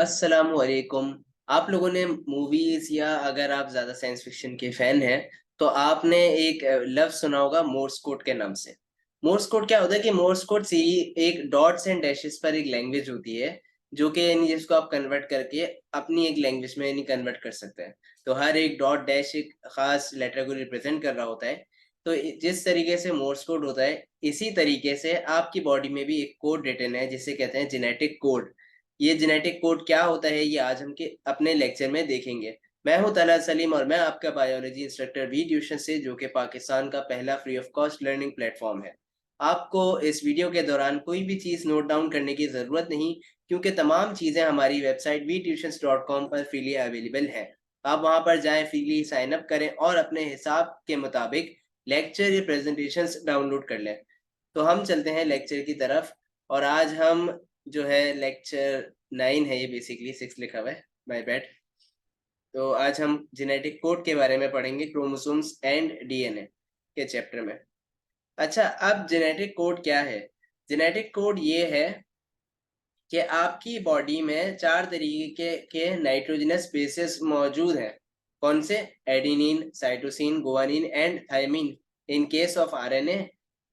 अस्सलामुअलैकुम। आप लोगों ने मूवीज या अगर आप ज्यादा साइंस फिक्शन के फैन हैं तो आपने एक लफ्ज सुना होगा मोर्स कोड के नाम से। मोर्स कोड क्या होता है कि मोर्स कोड सी एक डॉट्स एंड डैशेस पर एक लैंग्वेज होती है जो कि यानी जिसको आप कन्वर्ट करके अपनी एक लैंग्वेज में यानी कन्वर्ट कर सकते हैं। तो हर एक डॉट डैश एक खास लेटर को रिप्रेजेंट कर रहा होता है। तो जिस तरीके से मोर्स कोड होता है इसी तरीके से आपकी बॉडी में भी एक कोड रिटन है जिसे कहते हैं जेनेटिक कोड। ये जेनेटिक कोड क्या होता है ये आज हम के अपने लेक्चर में देखेंगे। मैं हूं तला सलीम और मैं आपका बायोलॉजी इंस्ट्रक्टर वी ट्यूशन से, जो कि पाकिस्तान का पहला free of cost learning platform है। आपको इस वीडियो के दौरान कोई भी चीज़ नोट डाउन करने की ज़रूरत नहीं, क्योंकि तमाम चीज़ें हमारी वेबसाइट वीट्यूशंस.com पर फ्रीली अवेलेबल है। आप वहां पर जाएं, फ्रीली साइन अप करें और अपने हिसाब के मुताबिक लेक्चर या प्रेजेंटेशंस डाउनलोड कर लें। तो हम चलते हैं लेक्चर की तरफ। और आज हम जो है लेक्चर 9 है, ये बेसिकली 6 लिखा हुआ है, माय बैड। तो आज हम जेनेटिक कोड के बारे में पढ़ेंगे, क्रोमोसोम्स एंड डीएनए के चैप्टर में। अच्छा, अब जेनेटिक कोड क्या है? जेनेटिक कोड ये है कि आपकी बॉडी में 4 तरीके के नाइट्रोजनस बेसेस मौजूद हैं। कौन से? Adenine, cytosine, guanine and thymine. In case of RNA,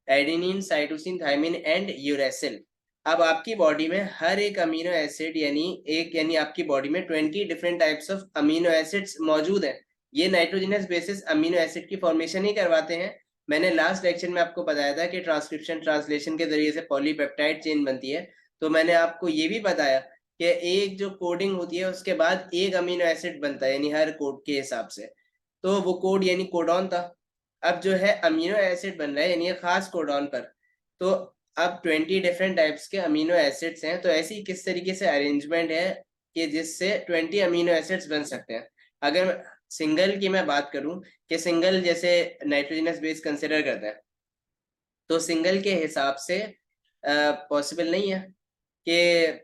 adenine, cytosine, thymine and uracil. अब आपकी बॉडी में हर एक अमीनो एसिड यानी आपकी बॉडी में 20 different types of amino acids मौजूद हैं। ये नाइट्रोजनस बेसिस अमीनो एसिड की फॉर्मेशन ही करवाते हैं। मैंने लास्ट लेक्चर में आपको बताया था कि ट्रांसक्रिप्शन ट्रांसलेशन के जरिए से पॉलीपेप्टाइड चेन बनती है। तो मैंने आपको ये भी बताया कि एक जो कोडिंग होती है उसके बाद एक अमीनो एसिड बनता है, यानी हर कोड के हिसाब से। तो वो कोड यानी कोडॉन था। अब जो है अमीनो एसिड बन रहा है यानी खास कोडॉन पर। तो अब 20 डिफरेंट टाइप्स के अमीनो एसिड्स हैं, तो ऐसी किस तरीके से अरेंजमेंट है कि जिससे 20 अमीनो एसिड्स बन सकते हैं। अगर सिंगल की मैं बात करूं कि सिंगल जैसे नाइट्रोजनस बेस कंसिडर करते हैं, तो सिंगल के हिसाब से पॉसिबल नहीं है कि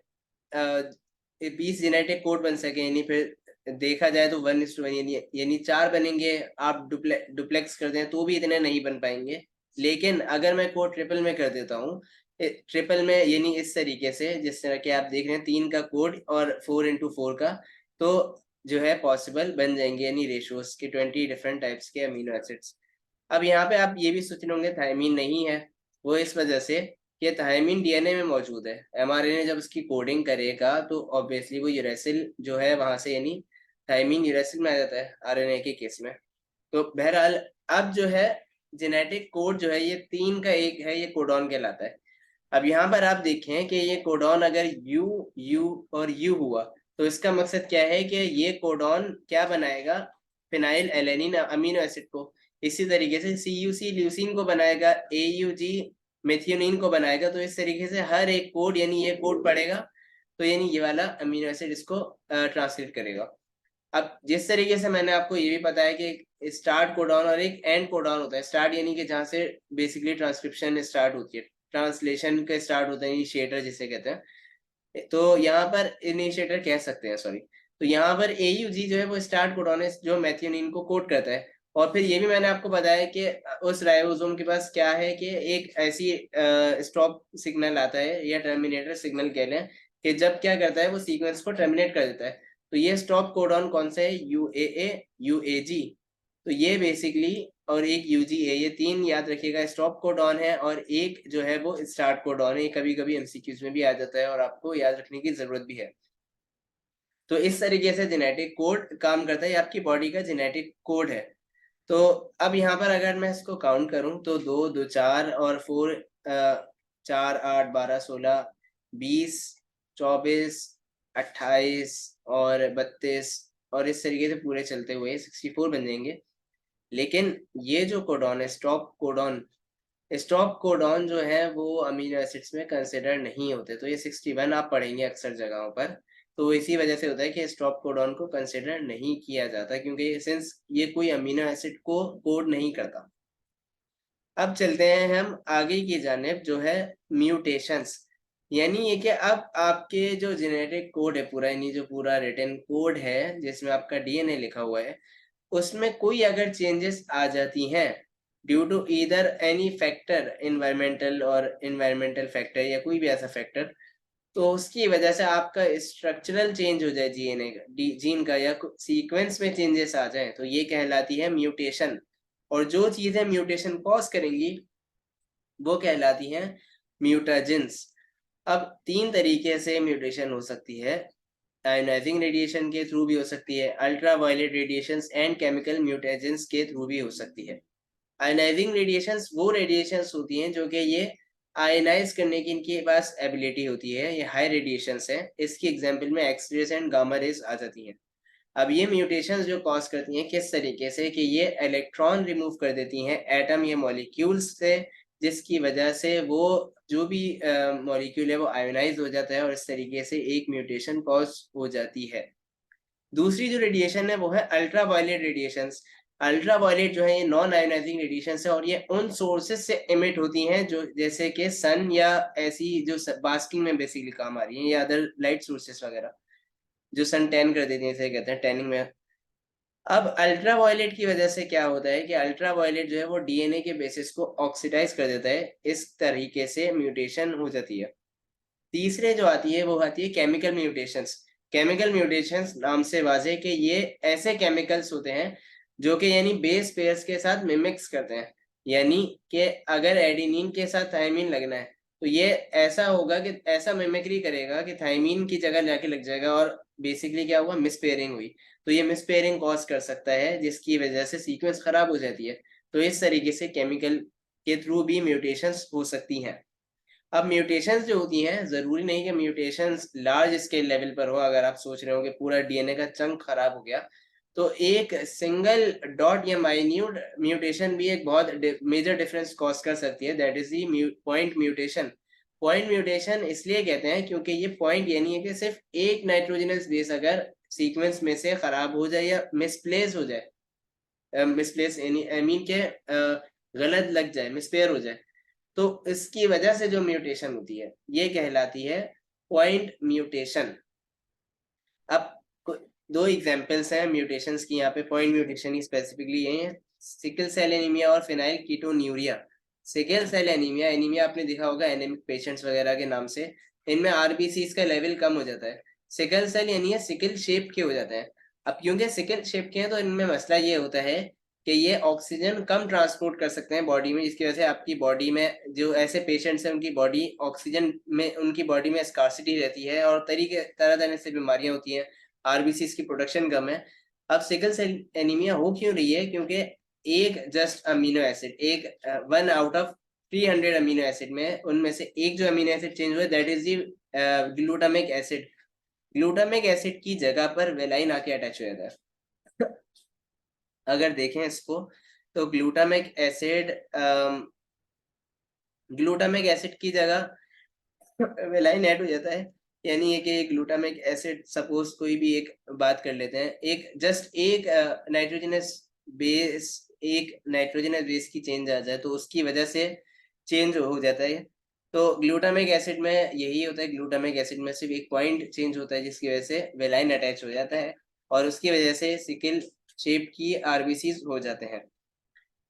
20 जेनेटिक कोड बन सके। यानी फिर देखा जाए तो 1:1 यानी 4 बनेंगे। आप डुप्लेक्स कर दें तो भी इतने नहीं बन पाएंगे। लेकिन अगर मैं कोड ट्रिपल में कर देता हूँ, ट्रिपल में यानी इस तरीके से जिस तरह के आप देख रहे हैं 3 का कोड और 4x4 का, तो जो है पॉसिबल बन जाएंगे, यानी रेशियोज के 20 डिफरेंट टाइप्स के अमीनो एसिड्स। अब यहाँ पे आप ये भी सोच रहे होंगे थायमीन नहीं है। वो इस वजह से कि थायमीन डीएनए में मौजूद है। एमआरएनए जब उसकी कोडिंग करेगा तो ऑब्वियसली वो यूरेसिल जो है वहां से, यानी थायमीन यूरेसिल में आ जाता है आरएनए के केस में। तो बहरहाल अब जो है जेनेटिक कोड जो है ये 3 का एक है, ये कोडॉन कहलाता है। अब यहाँ पर आप देखें कि ये कोडॉन अगर यू यू और यू हुआ तो इसका मकसद क्या है कि ये कोडॉन क्या बनाएगा? फिनाइल एलेनिन अमीनो एसिड को। इसी तरीके से सी यू सी ल्यूसीन को बनाएगा, ए यू जी मेथियोनिन को बनाएगा। तो इस तरीके से हर एक कोड यानी ये कोड पड़ेगा, तो यानी ये वाला अमीनो एसिड इसको ट्रांसलेट करेगा। अब जिस तरीके से मैंने आपको ये भी बताया कि एक स्टार्ट कोडॉन और एक एंड कोडॉन होता है। स्टार्ट यानी कि जहाँ से बेसिकली ट्रांसक्रिप्शन स्टार्ट होती है, ट्रांसलेशन का स्टार्ट होता है, इनिशिएटर जिसे कहते हैं। तो यहाँ पर इनिशिएटर कह सकते हैं, सॉरी। तो यहाँ पर AUG जो है वो स्टार्ट कोडॉन है जो मेथियोनिन को कोड करता है। और फिर ये भी मैंने आपको बताया कि उस राइबोसोम के पास क्या है कि एक ऐसी स्टॉप सिग्नल आता है या टर्मिनेटर सिग्नल कह लें, कि जब क्या करता है वो सीक्वेंस को टर्मिनेट कर देता है। तो ये स्टॉप कोडॉन कौन सा है? UAA, UAG। तो ये बेसिकली, और एक UGA, ये 3 याद रखिएगा स्टॉप कोडॉन है, और एक जो है वो स्टार्ट कोडॉन है। कभी कभी MCQs में भी आ जाता है और आपको याद रखने की जरूरत भी है। तो इस तरीके से जेनेटिक कोड काम करता है, ये आपकी बॉडी का जेनेटिक कोड है। तो अब यहाँ पर अगर मैं इसको काउंट करूं तो 2 2 4 और 4, 4 8 12 16 20 24 28 और 32, और इस तरीके से पूरे चलते हुए 64 बन जाएंगे। लेकिन ये जो कोडॉन है स्टॉप कोडॉन जो है वो अमीनो एसिड्स में कंसिडर नहीं होते। तो ये 61 आप पढ़ेंगे अक्सर जगहों पर। तो इसी वजह से होता है कि स्टॉप कोडॉन को कंसिडर नहीं किया जाता, क्योंकि सिंस ये कोई अमीनो एसिड को कोड नहीं करता। अब चलते हैं हम आगे की जानिब, जो है म्यूटेशंस। यानी ये कि अब आपके जो जेनेटिक कोड है पूरा, यानी जो पूरा रिटन कोड है जिसमें आपका डीएनए लिखा हुआ है, उसमें कोई अगर चेंजेस आ जाती हैं due to either any factor, environmental factor या कोई भी ऐसा फैक्टर, तो उसकी वजह से आपका स्ट्रक्चरल चेंज हो जाए जीएनए का, जीन का, या सीक्वेंस में चेंजेस आ जाए, तो ये कहलाती है म्यूटेशन। और जो चीजें म्यूटेशन कॉज करेंगी वो कहलाती हैं म्यूटाजेंस। अब 3 तरीके से म्यूटेशन हो सकती है। आयोनाइजिंग रेडिएशन के थ्रू भी हो सकती है, ultra violet radiations and chemical mutagens के थ्रू भी हो सकती है। आयोनाइजिंग रेडिएशंस वो रेडिएशंस होती हैं जो कि ये आयनाइज करने की इनके पास एबिलिटी होती है, ये हाई रेडिएशंस है। इसकी एग्जांपल में एक्स-रेज एंड गामा रेज आ जाती हैं। अब ये म्यूटेशंस जो कॉज करती हैं किस तरीके से, कि ये इलेक्ट्रॉन रिमूव कर देती हैं एटम या मॉलिक्यूल्स से, जिसकी वजह से वो जो भी मॉलिक्यूल है वो आयोनाइज हो जाता है और इस तरीके से एक म्यूटेशन कॉज हो जाती है। दूसरी जो रेडिएशन है वो है ultra violet radiations. Ultra violet जो है ये नॉन आयोनाइजिंग रेडिएशंस है और ये उन सोर्सेज से इमिट होती हैं जो जैसे कि सन या ऐसी जो बास्किंग में बेसिकली काम आ रही हैं, या अदर लाइट सोर्सेज वगैरह जो सन टैन कर देती हैं, इसे कहते हैं टैनिंग में। अब अल्ट्रा वायलेट की वजह से क्या होता है कि अल्ट्रा वायलेट जो है वो डीएनए के बेसिस को ऑक्सीडाइज कर देता है, इस तरीके से म्यूटेशन हो जाती है। तीसरे जो आती है वो आती है केमिकल म्यूटेशंस। केमिकल म्यूटेशंस नाम से वाज़ेह कि ये ऐसे केमिकल्स होते हैं जो कि यानी बेस पेयर्स के साथ मिमिक्स करते हैं। यानी कि अगर एडेनिन के साथ थायमीन लगना है तो ये ऐसा होगा कि ऐसा मिमिक्री करेगा कि थायमीन की जगह जाके लग जाएगा और बेसिकली क्या हुआ, मिसपेयरिंग हुई। तो ये मिसपेयरिंग कॉज कर सकता है जिसकी वजह से सीक्वेंस खराब हो जाती है। तो इस तरीके से केमिकल के थ्रू भी म्यूटेशंस हो सकती हैं। अब म्यूटेशंस जो होती हैं, ज़रूरी नहीं कि म्यूटेशंस लार्ज स्केल लेवल पर हो। अगर आप सोच रहे हो कि पूरा डीएनए का चंक खराब हो गया, तो एक सिंगल डॉट या माइन्यूट म्यूटेशन भी एक बहुत मेजर डिफरेंस कॉज कर सकती है, that is the point mutation. Point mutation इसलिए कहते हैं क्योंकि ये पॉइंट यानी है कि सिर्फ एक नाइट्रोजनस बेस अगर सीक्वेंस में से खराब हो जाए या मिसप्लेस हो जाए, मिसप्लेस यानी आई मीन के गलत लग जाए, मिसपेयर हो जाए, तो इसकी वजह से जो म्यूटेशन होती है ये कहलाती है पॉइंट म्यूटेशन। अब दो एग्जांपल्स हैं म्यूटेशंस की यहाँ पे, पॉइंट म्यूटेशन ही स्पेसिफिकली यही है, सिकल सेल एनीमिया और phenylketonuria. Sickle cell anaemia, anaemia आपने देखा होगा एनीमिक पेशेंट्स वगैरह के नाम से, इनमें आरबीसीज का लेवल कम हो जाता है। सिकल सेल यानी ये सिकल शेप के हो जाते हैं। अब क्योंकि सिकल शेप के हैं तो इनमें मसला ये होता है कि ये ऑक्सीजन कम ट्रांसपोर्ट कर सकते हैं बॉडी में, जिसकी वजह से आपकी बॉडी में जो ऐसे पेशेंट्स हैं उनकी बॉडी ऑक्सीजन में, उनकी बॉडी में स्कार्सिटी रहती है और तरह तरह से बीमारियां होती हैं, आरबीसीज की प्रोडक्शन कम है। अब सिकल सेल एनीमिया हो क्यों रही है, क्योंकि एक जस्ट अमीनो एसिड, एक 1 आउट ऑफ 300 अमीनो एसिड में उनमें से एक जो अमीनो एसिड चेंज हुआ, that is the glutamic acid. Glutamic acid की जगह पर वेलाइन आके अटैच हो जाता है। अगर देखें इसको तो ग्लूटामिक एसिड की जगह वेलाइन ऐड हो जाता है। यानी ये कि ग्लूटामिक एसिड, सपोज कोई भी एक बात कर लेते हैं, एक जस्ट एक नाइट्रोजनस बेस की चेंज आ जाए तो उसकी वजह से चेंज हो जाता है। तो ग्लूटामिक एसिड में यही होता है, ग्लूटामिक एसिड में सिर्फ एक पॉइंट चेंज होता है जिसकी वजह से वेलाइन अटैच हो जाता है और उसकी वजह से सिकल शेप की आरबीसीज हो जाते हैं।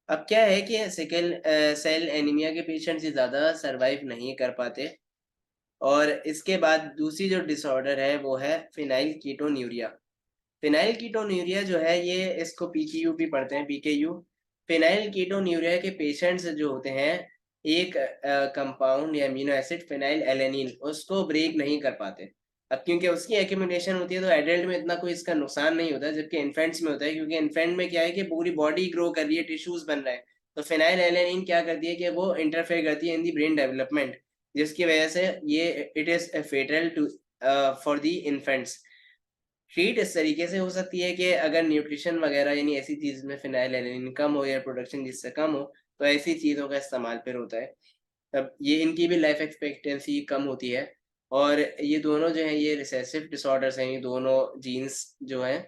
अब क्या है कि सिकल सेल एनीमिया के पेशेंट्स ज़्यादा सरवाइव नहीं कर पाते। और इसके बाद दूसरी जो डिसऑर्डर है वो है फिनाइल कीटोन्यूरिया। फिनाइल कीटोन्यूरिया जो है ये, इसको पीकेयू भी पढ़ते हैं, पीकेयू। फिनाइल कीटोन्यूरिया के पेशेंट्स जो होते हैं, एक कंपाउंड या अमीनो एसिड फिनाइल एलेनिन उसको ब्रेक नहीं कर पाते। अब क्योंकि उसकी एक्यूमुलेशन होती है तो एडल्ट में इतना कोई इसका नुकसान नहीं होता, जबकि इन्फेंट्स में होता है, क्योंकि इन्फेंट में क्या है कि पूरी बॉडी ग्रो कर रही है, टिश्यूज बन रहे हैं। तो फिनाइल एलेनिन क्या करती है कि वो इंटरफेयर करती है इन दी ब्रेन डेवलपमेंट, जिसकी वजह से ये it is fatal to for the infants. Treat इस तरीके से हो सकती है कि अगर न्यूट्रिशन वगैरह यानी ऐसी चीज में फिनाइल एलेनिन कम हो या प्रोडक्शन जिससे कम हो, तो ऐसी चीजों का इस्तेमाल फिर होता है। तब ये इनकी भी लाइफ एक्सपेक्टेंसी कम होती है। और ये दोनों जो है ये रिसेसिव डिसऑर्डर्स हैं, ये दोनों जीन्स जो हैं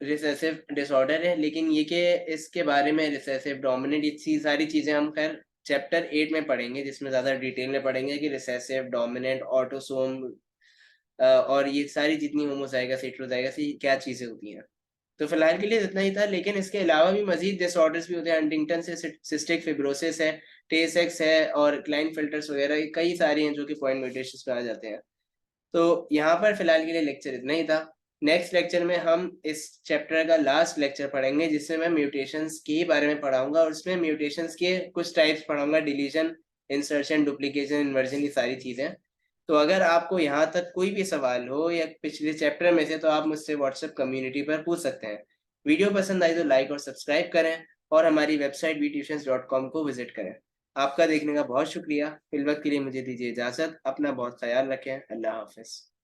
रिसेसिव डिसऑर्डर है। लेकिन ये कि इसके बारे में रिसेसिव डोमिनेंट, इतनी सारी चीजें हम खैर चैप्टर 8 में पढ़ेंगे, जिसमें ज्यादा डिटेल में पढ़ेंगे कि रिसेसिव, डोमिनेंट, ऑटोसोम और ये सारी जितनी होमोजाइगस, हेटेरोजाइगस, ये क्या चीजें होती हैं। तो फिलहाल के लिए इतना ही था, लेकिन इसके अलावा भी मजीद डिसऑर्डर्स भी होते हैं। हंटिंगटन से सिस्टिक फिब्रोसिस है, TSX है और क्लाइंट फिल्टर्स वगैरह कई सारी हैं जो कि पॉइंट म्यूटेशंस में आ जाते हैं। तो यहाँ पर फिलहाल के लिए लेक्चर इतना ही था। नेक्स्ट लेक्चर में हम इस चैप्टर का लास्ट लेक्चर पढ़ेंगे जिसमें मैं म्यूटेशंस के बारे में पढ़ाऊंगा और उसमें म्यूटेशंस के कुछ टाइप्स पढ़ाऊंगा, डिलीशन, इंसर्शन, डुप्लीकेशन, इन्वर्जन, ये सारी चीज़ें। तो अगर आपको यहाँ तक कोई भी सवाल हो या पिछले चैप्टर में से, तो आप मुझसे व्हाट्सएप कम्युनिटी पर पूछ सकते हैं। वीडियो पसंद आई तो लाइक और सब्सक्राइब करें और हमारी वेबसाइट vtutions.com को विजिट करें। आपका देखने का बहुत शुक्रिया। फिल वक्त के लिए मुझे दीजिए इजाज़त। अपना बहुत ख्याल रखें। अल्लाह हाफिज़।